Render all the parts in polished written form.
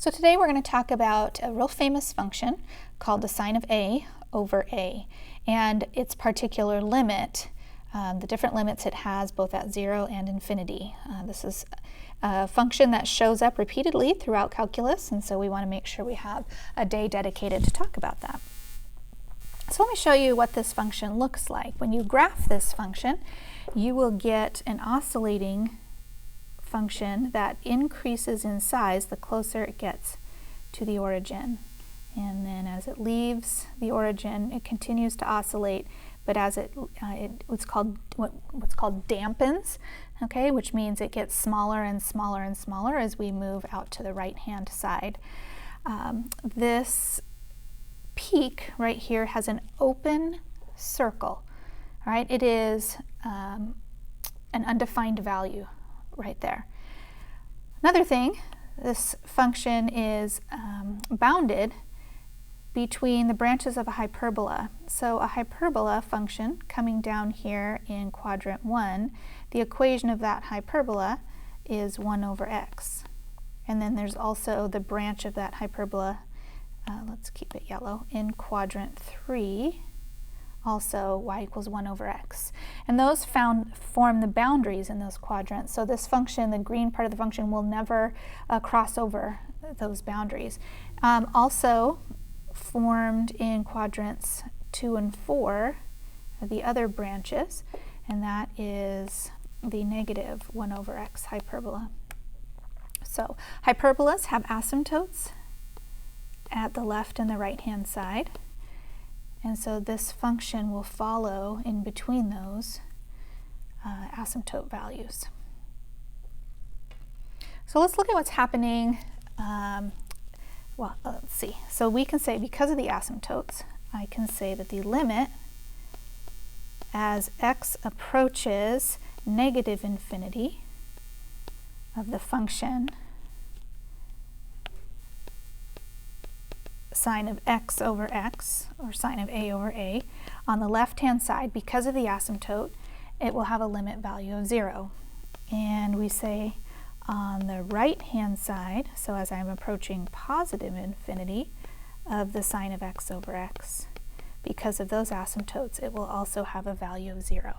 So today we're going to talk about a real famous function called the sine of a over a and its particular limit, the different limits it has both at 0 and infinity. This is a function that shows up repeatedly throughout calculus, and so we want to make sure we have a day dedicated to talk about that. So let me show you what this function looks like. When you graph this function, you will get an oscillating function that increases in size the closer it gets to the origin. And then as it leaves the origin, it continues to oscillate, but as what's called dampens, okay, which means it gets smaller and smaller and smaller as we move out to the right-hand side. This peak right here has an open circle, all right? It is an undefined value right there. Another thing, this function is bounded between the branches of a hyperbola. So a hyperbola function coming down here in quadrant 1, the equation of that hyperbola is 1 over x. And then there's also the branch of that hyperbola, let's keep it yellow, in quadrant 3, also y equals 1 over x. And those form the boundaries in those quadrants. So this function, the green part of the function, will never cross over those boundaries. Also formed in quadrants 2 and 4 are the other branches, and that is the negative 1 over x hyperbola. So hyperbolas have asymptotes at the left and the right-hand side. And so this function will follow in between those asymptote values. So let's look at what's happening. Let's see. So we can say, because of the asymptotes, I can say that the limit as x approaches negative infinity of the function sine of x over x, or sine of a over a, on the left-hand side, because of the asymptote, it will have a limit value of 0. And we say on the right-hand side, so as I'm approaching positive infinity of the sine of x over x, because of those asymptotes, it will also have a value of 0.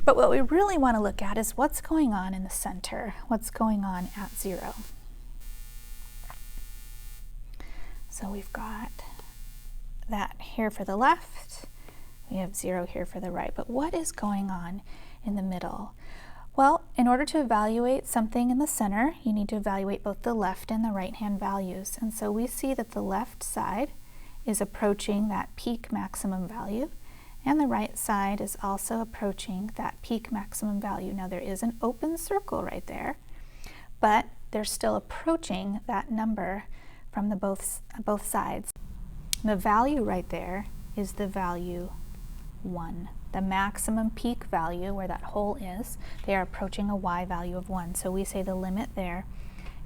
But what we really want to look at is what's going on in the center, what's going on at 0. So we've got that here for the left, we have 0 here for the right, but what is going on in the middle? Well, in order to evaluate something in the center, you need to evaluate both the left and the right-hand values. And so we see that the left side is approaching that peak maximum value, and the right side is also approaching that peak maximum value. Now there is an open circle right there, but they're still approaching that number from the both sides. The value right there is the value 1. The maximum peak value, where that hole is, they are approaching a y value of 1. So we say the limit there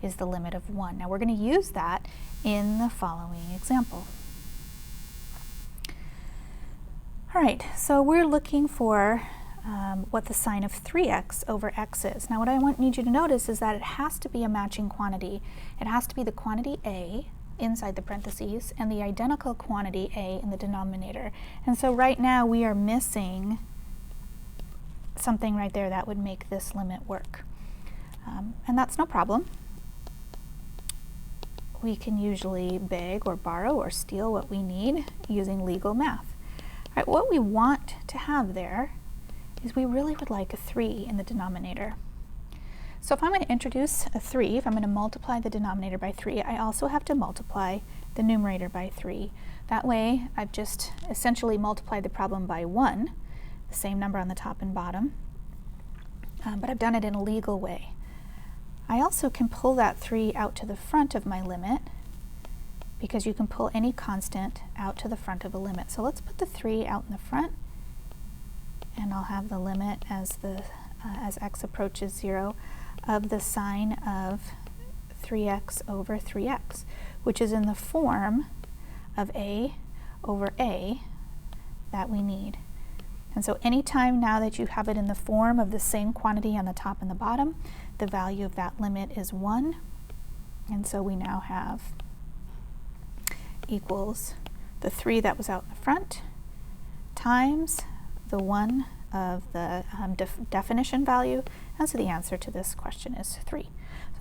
is the limit of 1. Now we're going to use that in the following example. All right, so we're looking for what the sine of 3x over x is. Now what I need you to notice is that it has to be a matching quantity. It has to be the quantity a inside the parentheses and the identical quantity a in the denominator. And so right now we are missing something right there that would make this limit work. And that's no problem. We can usually beg or borrow or steal what we need using legal math. All right, what we want to have there is we really would like a 3 in the denominator. So if I'm going to introduce a 3, if I'm going to multiply the denominator by 3, I also have to multiply the numerator by 3. That way, I've just essentially multiplied the problem by 1, the same number on the top and bottom, but I've done it in a legal way. I also can pull that 3 out to the front of my limit, because you can pull any constant out to the front of a limit. So let's put the 3 out in the front, and I'll have the limit as x approaches 0 of the sine of 3x over 3x, which is in the form of a over a that we need. And so anytime now that you have it in the form of the same quantity on the top and the bottom, the value of that limit is 1. And so we now have equals the 3 that was out in the front times the 1 of the definition value, and so the answer to this question is 3. So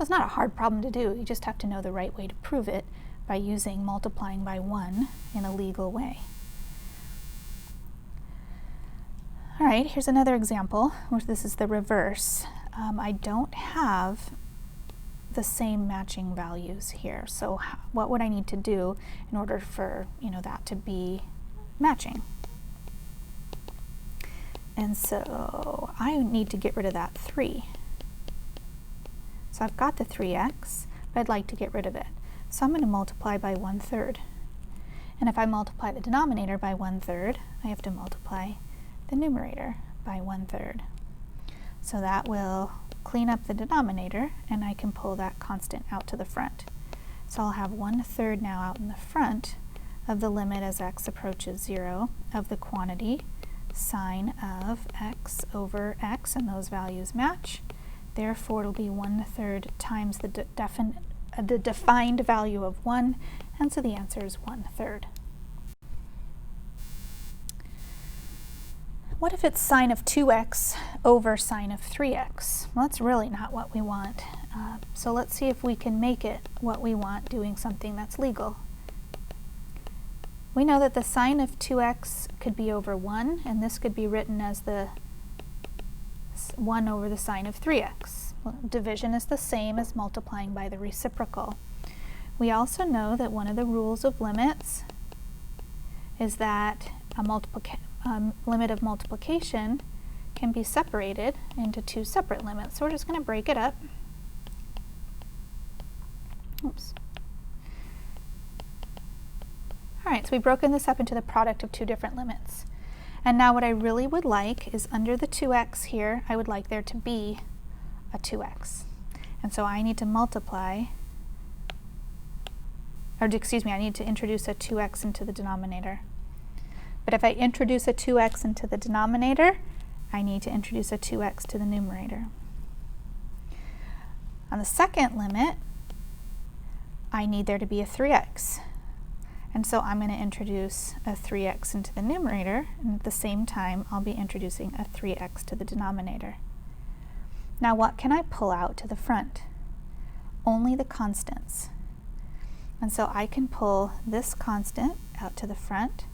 it's not a hard problem to do, you just have to know the right way to prove it by using multiplying by 1 in a legal way. All right, here's another example where this is the reverse. I don't have the same matching values here, so what would I need to do in order for that to be matching? And so I need to get rid of that 3. So I've got the 3x, but I'd like to get rid of it. So I'm going to multiply by 1/3. And if I multiply the denominator by 1/3, I have to multiply the numerator by 1/3. So that will clean up the denominator, and I can pull that constant out to the front. So I'll have 1/3 now out in the front of the limit as x approaches 0 of the quantity sine of x over x, and those values match. Therefore, it'll be 1/3 times the defined value of 1, and so the answer is 1/3. What if it's sine of 2x over sine of 3x? Well, that's really not what we want. So let's see if we can make it what we want doing something that's legal. We know that the sine of 2x could be over 1, and this could be written as the 1 over the sine of 3x. Well, division is the same as multiplying by the reciprocal. We also know that one of the rules of limits is that a limit of multiplication can be separated into 2 separate limits. So we're just going to break it up. Oops. All right, so we've broken this up into the product of 2 different limits. And now what I really would like is under the 2x here, I would like there to be a 2x. And so I need to multiply, or excuse me, I need to introduce a 2x into the denominator. But if I introduce a 2x into the denominator, I need to introduce a 2x to the numerator. On the second limit, I need there to be a 3x. And so I'm going to introduce a 3x into the numerator, and at the same time I'll be introducing a 3x to the denominator. Now what can I pull out to the front? Only the constants. And so I can pull this constant out to the front,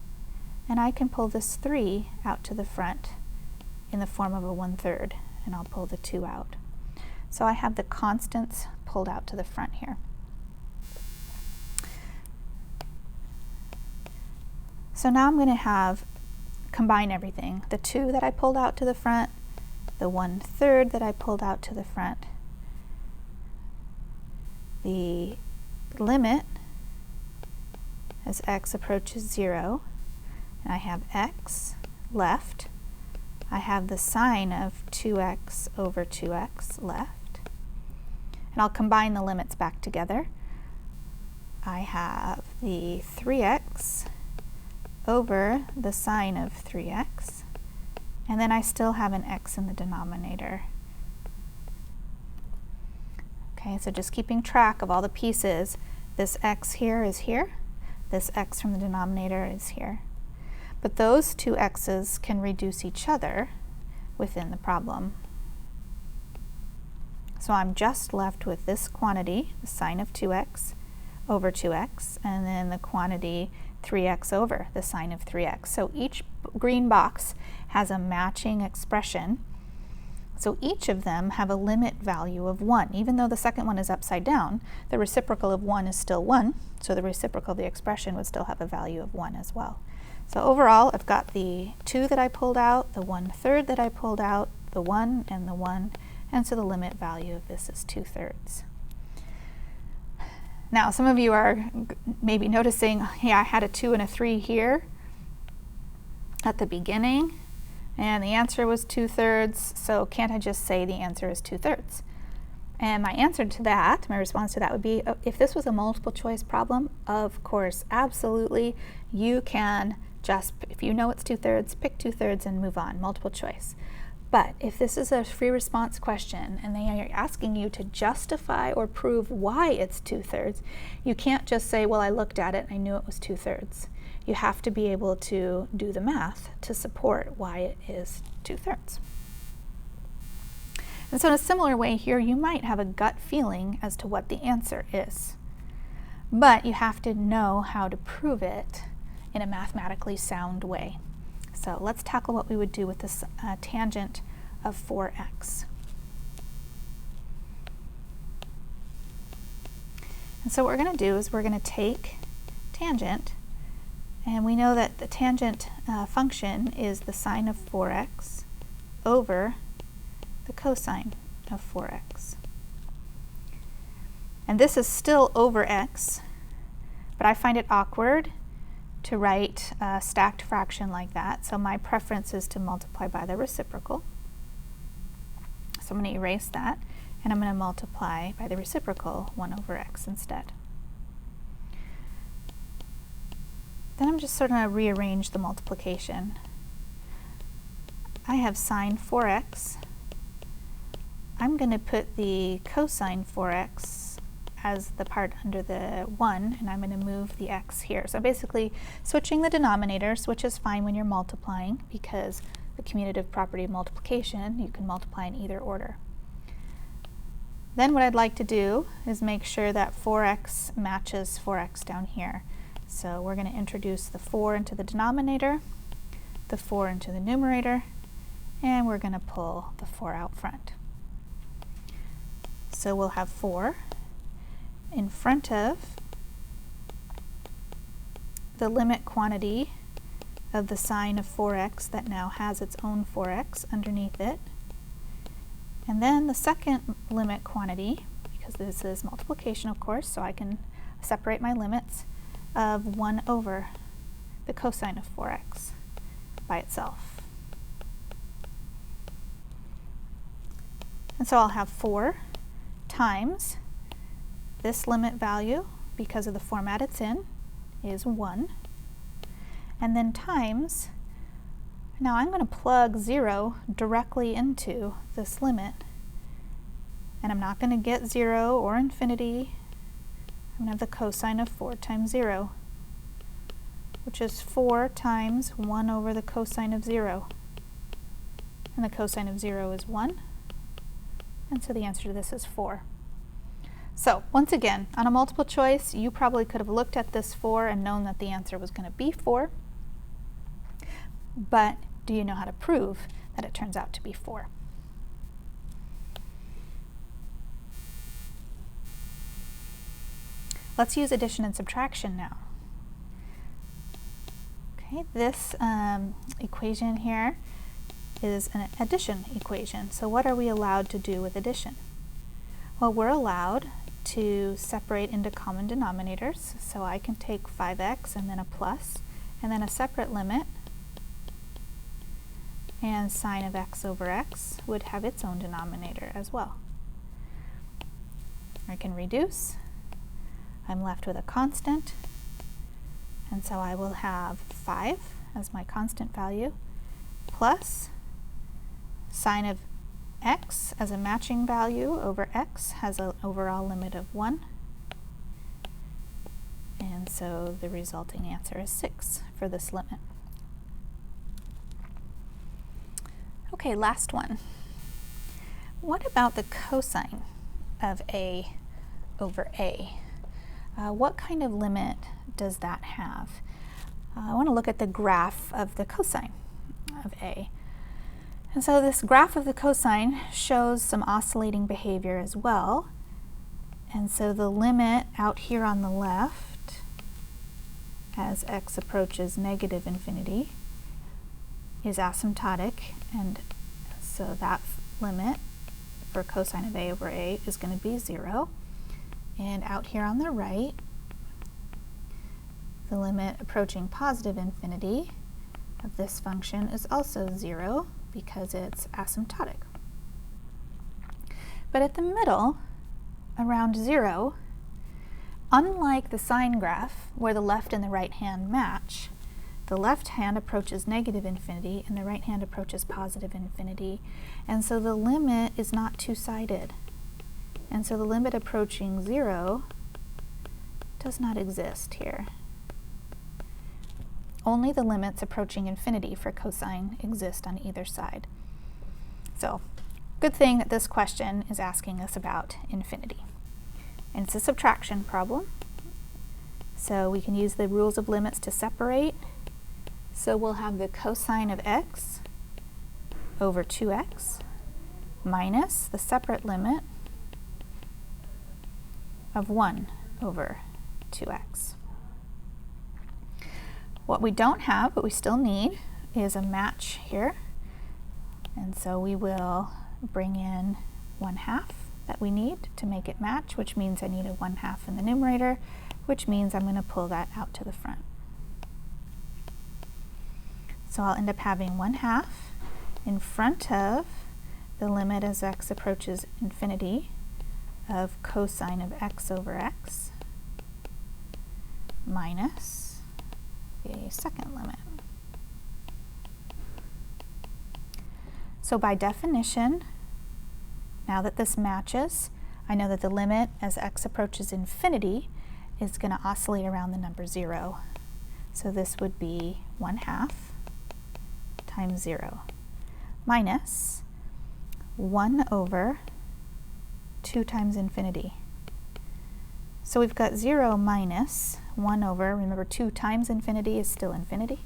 and I can pull this 3 out to the front in the form of a 1/3, and I'll pull the 2 out. So I have the constants pulled out to the front here. So now I'm going to combine everything. The 2 that I pulled out to the front, the 1/3 that I pulled out to the front, the limit as x approaches 0, and I have x left. I have the sine of 2x over 2x left. And I'll combine the limits back together. I have the 3x over the sine of 3x, and then I still have an x in the denominator. Okay, so just keeping track of all the pieces, this x here is here, this x from the denominator is here. But those 2 x's can reduce each other within the problem. So I'm just left with this quantity, the sine of 2x over 2x, and then the quantity 3x over the sine of 3x. So each green box has a matching expression. So each of them have a limit value of 1. Even though the second one is upside down, the reciprocal of 1 is still 1, so the reciprocal of the expression would still have a value of 1 as well. So overall, I've got the 2 that I pulled out, the 1/3 that I pulled out, the 1 and the 1, and so the limit value of this is 2/3. Now, some of you are maybe noticing, hey, I had a 2 and a 3 here at the beginning, and the answer was 2/3, so can't I just say the answer is 2/3? And my answer to that, my response to that would be, if this was a multiple choice problem, of course, absolutely, you can just, if you know it's 2/3, pick 2/3 and move on, multiple choice. But if this is a free response question and they are asking you to justify or prove why it's 2/3, you can't just say, well, I looked at it and I knew it was 2/3. You have to be able to do the math to support why it is 2/3. And so in a similar way here, you might have a gut feeling as to what the answer is. But you have to know how to prove it in a mathematically sound way. So let's tackle what we would do with this tangent of 4x. And so what we're going to do is we're going to take tangent, and we know that the tangent function is the sine of 4x over the cosine of 4x. And this is still over x, but I find it awkward to write a stacked fraction like that, so my preference is to multiply by the reciprocal. So I'm going to erase that, and I'm going to multiply by the reciprocal, 1 over x instead. Then I'm just sort of rearrange the multiplication. I have sine 4x. I'm going to put the cosine 4x as the part under the 1, and I'm going to move the x here. So basically switching the denominators, which is fine when you're multiplying because the commutative property of multiplication, you can multiply in either order. Then what I'd like to do is make sure that 4x matches 4x down here. So we're going to introduce the 4 into the denominator, the 4 into the numerator, and we're going to pull the 4 out front. So we'll have 4 in front of the limit quantity of the sine of 4x that now has its own 4x underneath it. And then the second limit quantity, because this is multiplication of course, so I can separate my limits, of 1 over the cosine of 4x by itself. And so I'll have 4 times this limit value, because of the format it's in, is 1. And then times, now I'm going to plug 0 directly into this limit. And I'm not going to get 0 or infinity. I'm going to have the cosine of 4 times 0, which is 4 times 1 over the cosine of 0. And the cosine of 0 is 1. And so the answer to this is 4. So once again, on a multiple choice, you probably could have looked at this 4 and known that the answer was going to be 4. But do you know how to prove that it turns out to be 4? Let's use addition and subtraction now. Okay, this equation here is an addition equation. So what are we allowed to do with addition? Well, we're allowed to separate into common denominators. So I can take 5x and then a plus, and then a separate limit, and sine of x over x would have its own denominator as well. I can reduce. I'm left with a constant, and so I will have 5 as my constant value, plus sine of x as a matching value over x has an overall limit of 1, and so the resulting answer is 6 for this limit. Okay, last one. What about the cosine of a over a? What kind of limit does that have? I want to look at the graph of the cosine of a. And so this graph of the cosine shows some oscillating behavior as well. And so the limit out here on the left, as x approaches negative infinity, is asymptotic, and so that limit for cosine of a over a is going to be 0. And out here on the right, the limit approaching positive infinity of this function is also 0 because it's asymptotic. But at the middle, around 0, unlike the sine graph where the left and the right hand match, the left hand approaches negative infinity and the right hand approaches positive infinity. And so the limit is not two-sided. And so the limit approaching 0 does not exist here. Only the limits approaching infinity for cosine exist on either side. So, good thing that this question is asking us about infinity. And it's a subtraction problem. So we can use the rules of limits to separate. So we'll have the cosine of x over 2x minus the separate limit of 1 over 2x. What we don't have, but we still need, is a match here. And so we will bring in 1/2 that we need to make it match, which means I need a 1/2 in the numerator, which means I'm going to pull that out to the front. So I'll end up having 1/2 in front of the limit as x approaches infinity of cosine of x over x minus the second limit. So by definition, now that this matches, I know that the limit as x approaches infinity is going to oscillate around the number 0. So this would be 1/2 times 0 minus 1 over 2 times infinity. So we've got 0 minus 1 over, remember 2 times infinity is still infinity,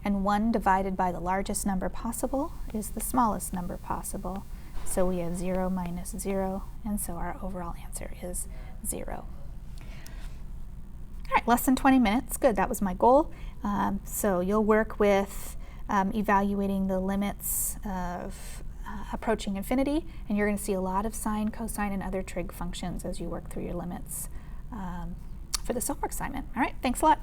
and 1 divided by the largest number possible is the smallest number possible. So we have 0 minus 0, and so our overall answer is 0. All right, less than 20 minutes. Good, that was my goal. So you'll work with evaluating the limits of approaching infinity, and you're going to see a lot of sine, cosine, and other trig functions as you work through your limits for this homework assignment. All right, thanks a lot.